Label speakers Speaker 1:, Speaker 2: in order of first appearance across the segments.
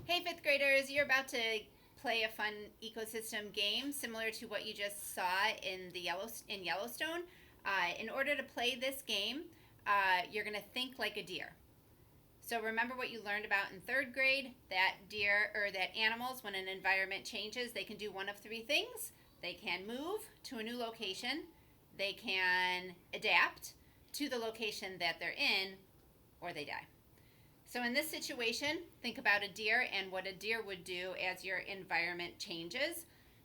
Speaker 1: Hey, fifth graders, you're about to play a fun ecosystem game similar to what you just saw in Yellowstone. In order to play this game, you're going to think like a deer. So remember what you learned about in third grade, that animals, when an environment changes, they can do one of three things. They can move to a new location, they can adapt to the location that they're in, or they die. So in this situation, think about a deer and what a deer would do as your environment changes.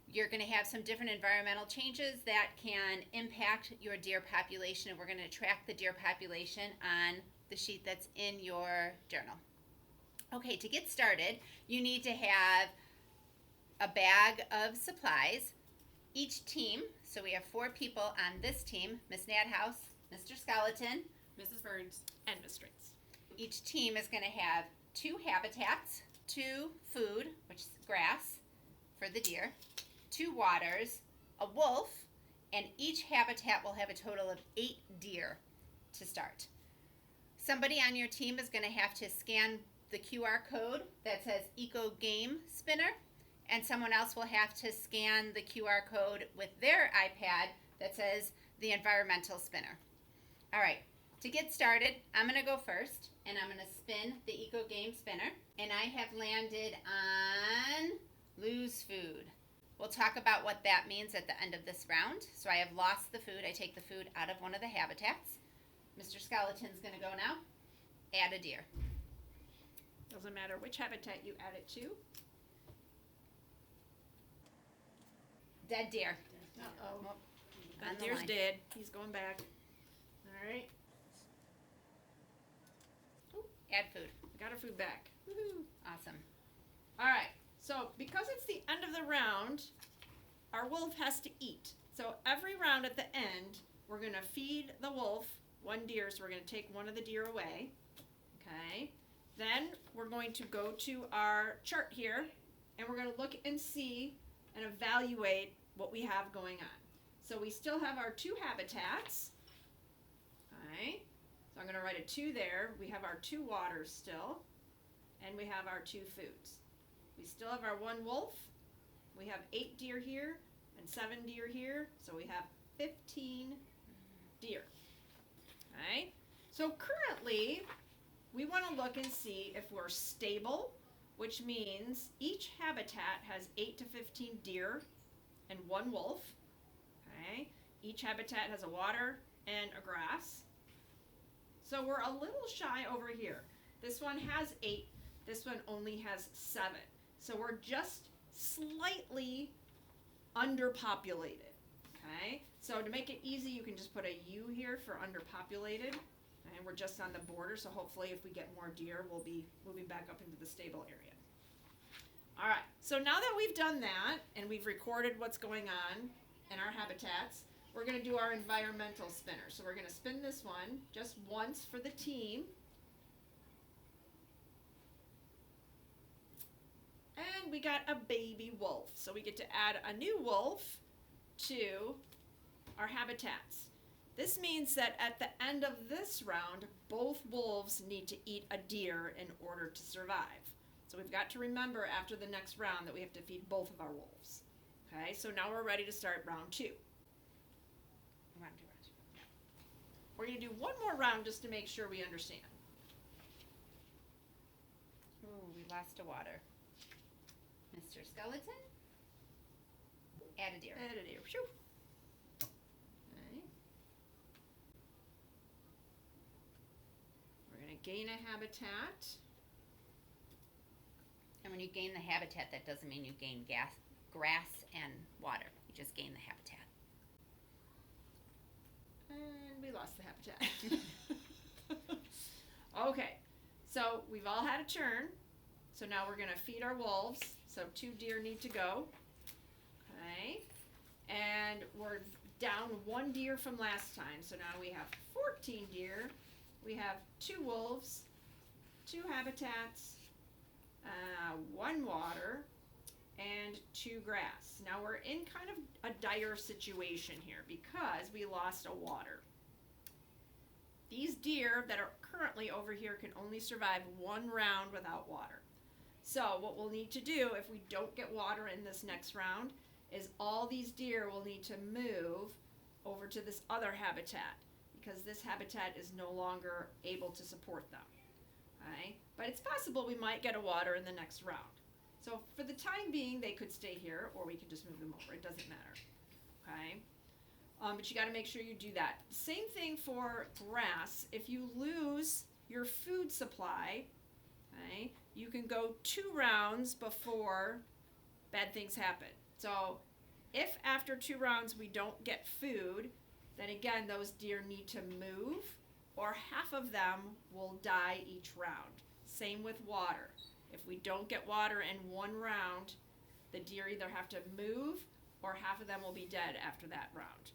Speaker 1: You're going to have some different environmental changes that can impact your deer population, and we're going to track the deer population on the sheet that's in your journal. Okay, to get started, you need to have a bag of supplies. Each team, so we have 4 people on this team, Miss Nadhouse, Mr. Skeleton,
Speaker 2: Mrs. Burns, and Miss Straits.
Speaker 1: Each team is going to have 2 habitats, 2 food, which is grass for the deer, 2 waters, a wolf, and each habitat will have a total of 8 deer to start. Somebody on your team is going to have to scan the QR code that says Eco Game Spinner, and someone else will have to scan the QR code with their iPad that says the Environmental Spinner. All right. To get started, I'm going to go first, and I'm going to spin the Eco Game Spinner, and I have landed on lose food. We'll talk about what that means at the end of this round. So I have lost the food. I take the food out of one of the habitats. Mr. Skeleton's going to go now. Add a deer.
Speaker 2: Doesn't matter which habitat you add it to.
Speaker 1: Dead deer.
Speaker 2: Uh-oh.
Speaker 1: On
Speaker 2: That
Speaker 1: the
Speaker 2: deer's
Speaker 1: line.
Speaker 2: dead. He's going back. All right.
Speaker 1: Add food.
Speaker 2: Got our food back. Woohoo.
Speaker 1: Awesome.
Speaker 2: All right. So because it's the end of the round, our wolf has to eat. So every round at the end, we're going to feed the wolf 1 deer. So we're going to take one of the deer away. Okay. Then we're going to go to our chart here, and we're going to look and see and evaluate what we have going on. So we still have our 2 habitats. Okay. So I'm going to write a 2 there. We have our 2 waters still, and we have our 2 foods. We still have our 1 wolf. We have 8 deer here and 7 deer here, so we have 15 deer. Okay? So currently, we want to look and see if we're stable, which means each habitat has 8 to 15 deer and 1 wolf. Okay? Each habitat has a water and a grass. So we're a little shy over here. This one has 8, this one only has 7. So we're just slightly underpopulated, okay? So to make it easy, you can just put a U here for underpopulated, and we're just on the border, so hopefully if we get more deer, we'll be moving back up into the stable area. All right, so now that we've done that, and we've recorded what's going on in our habitats, we're going to do our environmental spinner. So we're going to spin this one just once for the team. And we got a baby wolf. So we get to add a new wolf to our habitats. This means that at the end of this round, both wolves need to eat a deer in order to survive. So we've got to remember after the next round that we have to feed both of our wolves. Okay, so now we're ready to start round 2. We're going to do one more round just to make sure we understand.
Speaker 1: Ooh, we lost a water. Mr. Skeleton, add a deer.
Speaker 2: Add a deer. Shoo. Okay. We're going to gain a habitat.
Speaker 1: And when you gain the habitat, that doesn't mean you gain grass and water. You just gain the habitat.
Speaker 2: And we lost the habitat. Okay, so we've all had a turn. So now we're going to feed our wolves. So 2 deer need to go. Okay, and we're down 1 deer from last time. So now we have 14 deer. We have 2 wolves, 2 habitats, 1 water, and 2 grass. Now we're in kind of a dire situation here because we lost a water. These deer that are currently over here can only survive 1 round without water. So what we'll need to do if we don't get water in this next round is all these deer will need to move over to this other habitat because this habitat is no longer able to support them. Okay? But it's possible we might get a water in the next round. So for the time being, they could stay here, or we could just move them over. It doesn't matter. Okay? But you got to make sure you do that. Same thing for grass. If you lose your food supply, okay, you can go 2 rounds before bad things happen. So if after 2 rounds we don't get food, then again those deer need to move, or half of them will die each round. Same with water. If we don't get water in 1 round, the deer either have to move or half of them will be dead after that round.